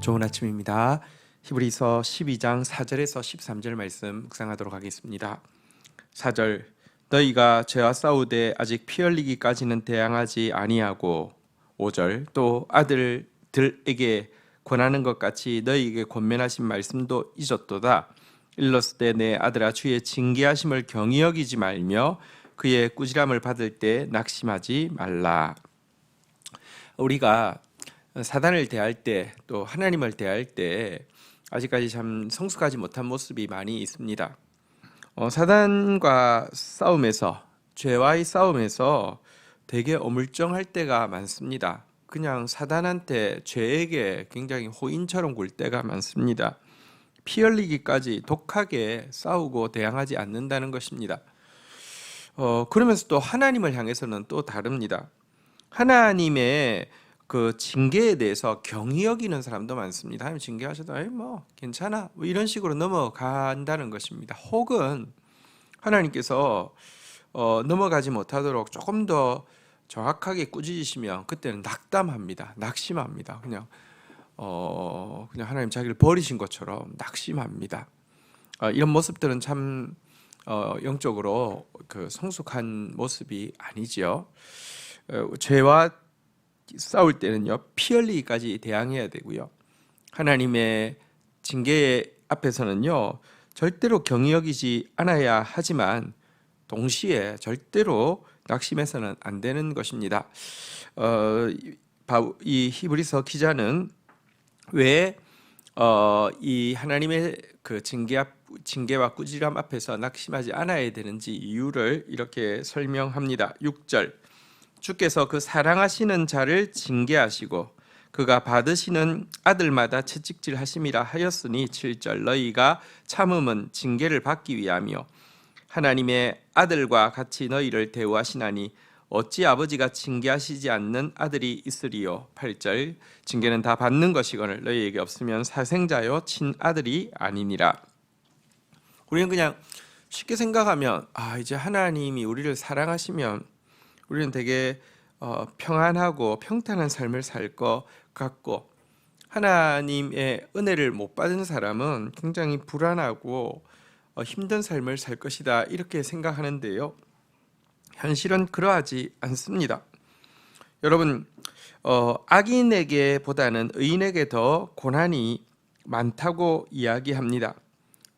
좋은 아침입니다. 히브리서 12장 4절에서 13절 말씀 묵상하도록 하겠습니다. 4절 너희가 죄와 싸우되 아직 피 흘리기까지는 대항하지 아니하고 5절 또 아들들에게 권하는 것 같이 너희에게 권면하신 말씀도 잊었도다. 일렀을 때 내 아들아 주의 징계하심을 경히 여기지 말며 그의 꾸지람을 받을 때 낙심하지 말라. 우리가 사단을 대할 때 또 하나님을 대할 때 아직까지 참 성숙하지 못한 모습이 많이 있습니다. 사단과 싸움에서 죄와의 싸움에서 되게 어물쩡할 때가 많습니다. 그냥 사단한테 죄에게 굉장히 호인처럼 굴 때가 많습니다. 피 흘리기까지 독하게 싸우고 대항하지 않는다는 것입니다. 그러면서 또 하나님을 향해서는 또 다릅니다. 하나님의 그 징계에 대해서 경히 여기는 사람도 많습니다. 하나님 징계하셔도 뭐 괜찮아 뭐 이런 식으로 넘어간다는 것입니다. 혹은 하나님께서 넘어가지 못하도록 조금 더 정확하게 꾸짖으시면 그때는 낙담합니다. 낙심합니다. 그냥 하나님 자기를 버리신 것처럼 낙심합니다. 이런 모습들은 참 영적으로 그 성숙한 모습이 아니지요. 죄와 싸울 때는요 피 흘리기까지 대항해야 되고요. 하나님의 징계 앞에서는요 절대로 경히 여기지 않아야 하지만 동시에 절대로 낙심해서는 안 되는 것입니다. 이 히브리서 기자는 왜 이 하나님의 그 징계와 꾸지람 앞에서 낙심하지 않아야 되는지 이유를 이렇게 설명합니다. 6절 주께서 그 사랑하시는 자를 징계하시고 그가 받으시는 아들마다 채찍질하심이라 하였으니 7절 너희가 참음은 징계를 받기 위하며 하나님의 아들과 같이 너희를 대우하시나니 어찌 아버지가 징계하시지 않는 아들이 있으리요. 8절 징계는 다 받는 것이거늘 너희에게 없으면 사생자요 친아들이 아니니라. 우리는 그냥 쉽게 생각하면 이제 하나님이 우리를 사랑하시면 우리는 되게 평안하고 평탄한 삶을 살 것 같고 하나님의 은혜를 못 받은 사람은 굉장히 불안하고 힘든 삶을 살 것이다 이렇게 생각하는데요. 현실은 그러하지 않습니다. 여러분 악인에게보다는 의인에게 더 고난이 많다고 이야기합니다.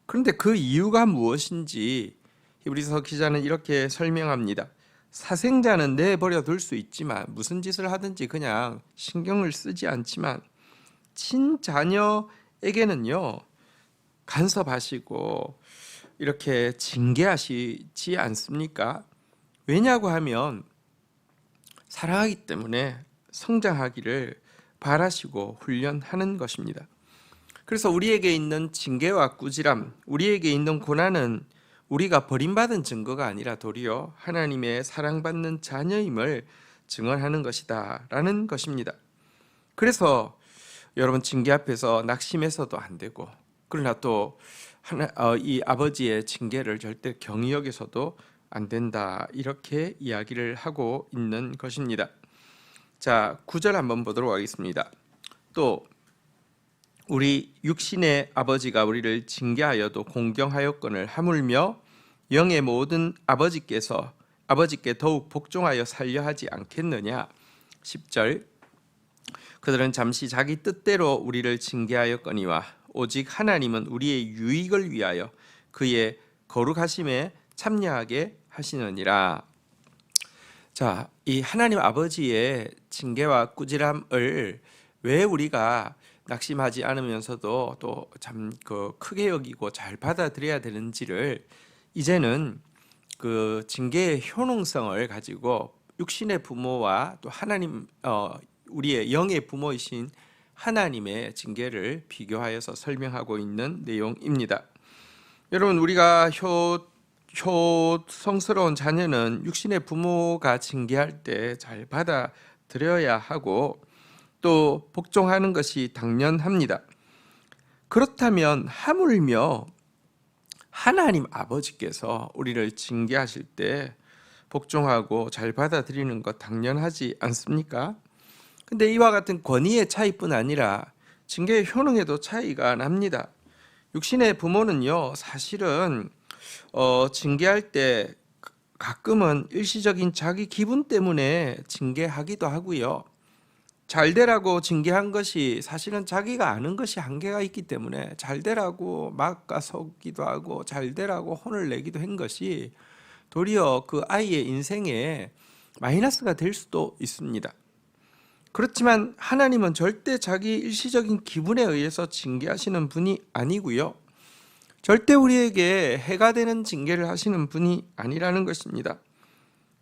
그런데 그 이유가 무엇인지 히브리서 기자는 이렇게 설명합니다. 사생자는 내버려 둘 수 있지만 무슨 짓을 하든지 그냥 신경을 쓰지 않지만 친자녀에게는요 간섭하시고 이렇게 징계하시지 않습니까? 왜냐고 하면 사랑하기 때문에 성장하기를 바라시고 훈련하는 것입니다. 그래서 우리에게 있는 징계와 꾸지람, 우리에게 있는 고난은 우리가 버림받은 증거가 아니라 도리어 하나님의 사랑받는 자녀임을 증언하는 것이다 라는 것입니다. 그래서 여러분 징계 앞에서 낙심해서도 안 되고 그러나 또 이 아버지의 징계를 절대 경히 여겨서도 안 된다 이렇게 이야기를 하고 있는 것입니다. 자, 9절 한번 보도록 하겠습니다. 또 우리 육신의 아버지가 우리를 징계하여도 공경하였거늘 하물며 영의 모든 아버지께 더욱 복종하여 살려 하지 않겠느냐. 10절 그들은 잠시 자기 뜻대로 우리를 징계하였거니와 오직 하나님은 우리의 유익을 위하여 그의 거룩하심에 참여하게 하시느니라. 자, 이 하나님 아버지의 징계와 꾸지람을 왜 우리가 낙심하지 않으면서도 또 참 크게 여기고 잘 받아들여야 되는지를 이제는 그 징계의 효능성을 가지고 육신의 부모와 또 하나님 우리의 영의 부모이신 하나님의 징계를 비교하여서 설명하고 있는 내용입니다. 여러분 우리가 효성스러운 자녀는 육신의 부모가 징계할 때 잘 받아들여야 하고 또 복종하는 것이 당연합니다. 그렇다면 하물며 하나님 아버지께서 우리를 징계하실 때 복종하고 잘 받아들이는 것 당연하지 않습니까? 근데 이와 같은 권위의 차이뿐 아니라 징계의 효능에도 차이가 납니다. 육신의 부모는요, 사실은 징계할 때 가끔은 일시적인 자기 기분 때문에 징계하기도 하고요. 잘 되라고 징계한 것이 사실은 자기가 아는 것이 한계가 있기 때문에 잘 되라고 막아서기도 하고 잘 되라고 혼을 내기도 한 것이 도리어 그 아이의 인생에 마이너스가 될 수도 있습니다. 그렇지만 하나님은 절대 자기 일시적인 기분에 의해서 징계하시는 분이 아니고요. 절대 우리에게 해가 되는 징계를 하시는 분이 아니라는 것입니다.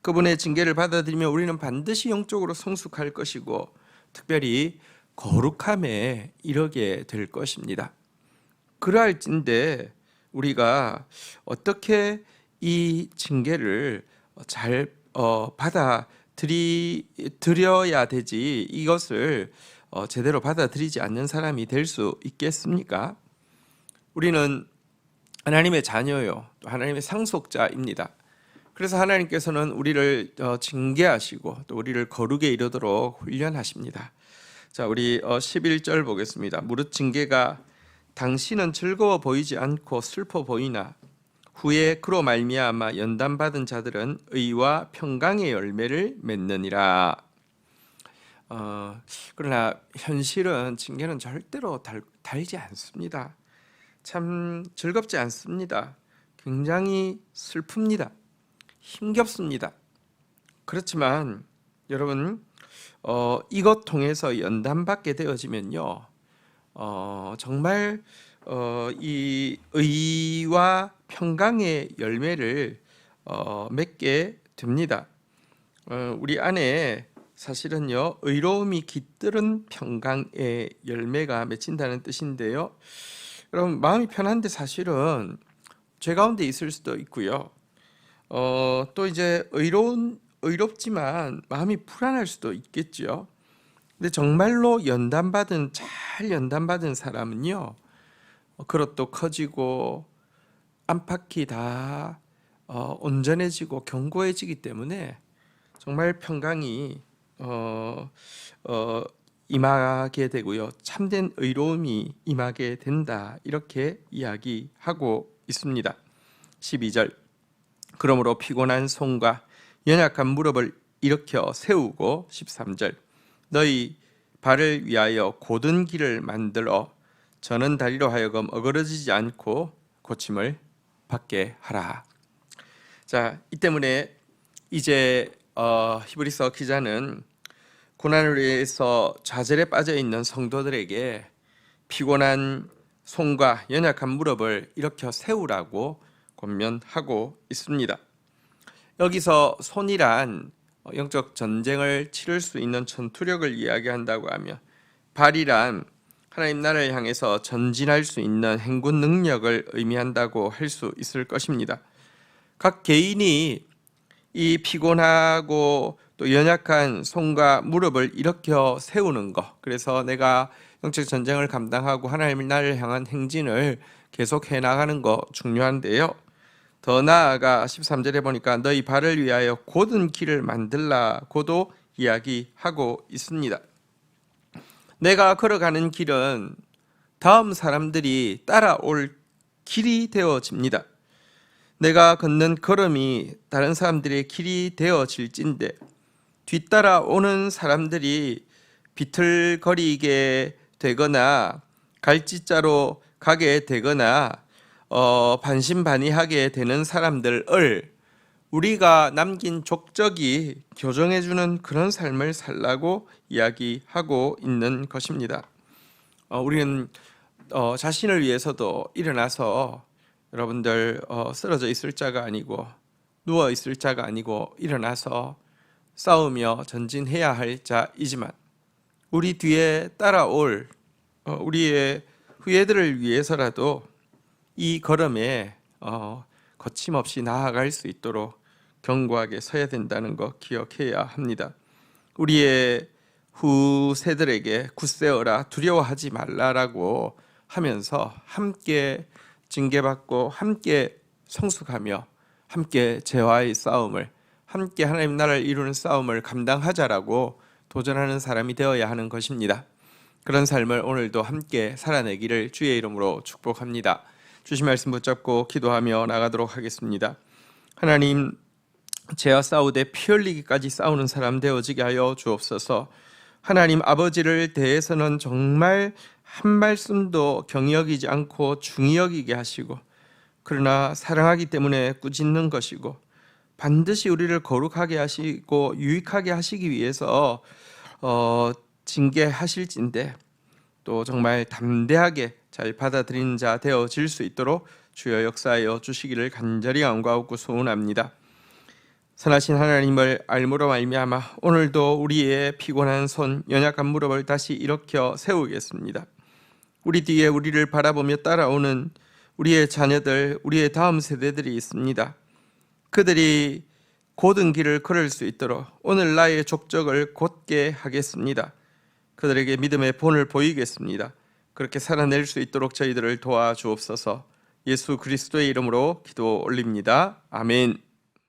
그분의 징계를 받아들이면 우리는 반드시 영적으로 성숙할 것이고 특별히 거룩함에 이르게 될 것입니다. 그러할진데 우리가 어떻게 이 징계를 잘 받아들여야 되지, 이것을 제대로 받아들이지 않는 사람이 될 수 있겠습니까? 우리는 하나님의 자녀요, 또 하나님의 상속자입니다. 그래서 하나님께서는 우리를 징계하시고 또 우리를 거룩에 이르도록 훈련하십니다. 자, 우리 11절 보겠습니다. 무릇 징계가 당신은 즐거워 보이지 않고 슬퍼 보이나 후에 그로 말미암아 연단받은 자들은 의와 평강의 열매를 맺느니라. 그러나 현실은 징계는 절대로 달지 않습니다. 참 즐겁지 않습니다. 굉장히 슬픕니다. 힘겹습니다. 그렇지만 여러분, 이것 통해서 연단받게 되어지면요, 정말 이 의와 평강의 열매를 맺게 됩니다. 우리 안에 사실은요, 의로움이 깃들은 평강의 열매가 맺힌다는 뜻인데요. 여러분, 마음이 편한데 사실은 죄 가운데 있을 수도 있고요. 또 이제 의롭지만 마음이 불안할 수도 있겠죠. 근데 정말로 잘 연단받은 사람은요, 그릇도 커지고 안팎이 다 온전해지고 견고해지기 때문에 정말 평강이 임하게 되고요, 참된 의로움이 임하게 된다, 이렇게 이야기하고 있습니다. 12절, 그러므로 피곤한 손과 연약한 무릎을 일으켜 세우고, 13절, 너희 발을 위하여 곧은 길을 만들어 저는 다리로 하여금 어그러지지 않고 고침을 받게 하라. 자, 이 때문에 이제 히브리서 기자는 고난을 위해서 좌절에 빠져 있는 성도들에게 피곤한 손과 연약한 무릎을 일으켜 세우라고 권면하고 있습니다. 여기서 손이란 영적 전쟁을 치를 수 있는 전투력을 이야기한다고 하며, 발이란 하나님 나라를 향해서 전진할 수 있는 행군 능력을 의미한다고 할 수 있을 것입니다. 각 개인이 이 피곤하고 또 연약한 손과 무릎을 일으켜 세우는 것, 그래서 내가 영적 전쟁을 감당하고 하나님 나라를 향한 행진을 계속해 나가는 거 중요한데요. 더 나아가 13절에 보니까 너희 발을 위하여 곧은 길을 만들라고도 이야기하고 있습니다. 내가 걸어가는 길은 다음 사람들이 따라올 길이 되어집니다. 내가 걷는 걸음이 다른 사람들의 길이 되어질진데 뒤따라오는 사람들이 비틀거리게 되거나 갈짓자로 가게 되거나 반신반의하게 되는 사람들을 우리가 남긴 족적이 교정해주는 그런 삶을 살라고 이야기하고 있는 것입니다. 우리는 자신을 위해서도 일어나서, 여러분들 쓰러져 있을 자가 아니고 누워 있을 자가 아니고 일어나서 싸우며 전진해야 할 자이지만, 우리 뒤에 따라올 우리의 후예들을 위해서라도 이 걸음에 거침없이 나아갈 수 있도록 견고하게 서야 된다는 거 기억해야 합니다. 우리의 후세들에게 굳세어라, 두려워하지 말라라고 하면서 함께 징계받고 함께 성숙하며 함께 죄와의 싸움을, 함께 하나님 나라를 이루는 싸움을 감당하자라고 도전하는 사람이 되어야 하는 것입니다. 그런 삶을 오늘도 함께 살아내기를 주의 이름으로 축복합니다. 주신 말씀 붙잡고 기도하며 나가도록 하겠습니다. 하나님, 죄와 싸우되 피 흘리기까지 싸우는 사람 되어지게 하여 주옵소서. 하나님 아버지를 대해서는 정말 한 말씀도 경히 여기지 않고 중히 여기게 하시고, 그러나 사랑하기 때문에 꾸짖는 것이고, 반드시 우리를 거룩하게 하시고 유익하게 하시기 위해서 징계하실진데, 또 정말 담대하게 잘 받아들이는 자 되어질 수 있도록 주여 역사하여 주시기를 간절히 간구하고 소원합니다. 선하신 하나님을 알므로 말미암아 오늘도 우리의 피곤한 손, 연약한 무릎을 다시 일으켜 세우겠습니다. 우리 뒤에 우리를 바라보며 따라오는 우리의 자녀들, 우리의 다음 세대들이 있습니다. 그들이 곧은 길을 걸을 수 있도록 오늘 나의 족적을 곧게 하겠습니다. 그들에게 믿음의 본을 보이겠습니다. 그렇게 살아낼 수 있도록 저희들을 도와주옵소서. 예수 그리스도의 이름으로 기도 올립니다. 아멘.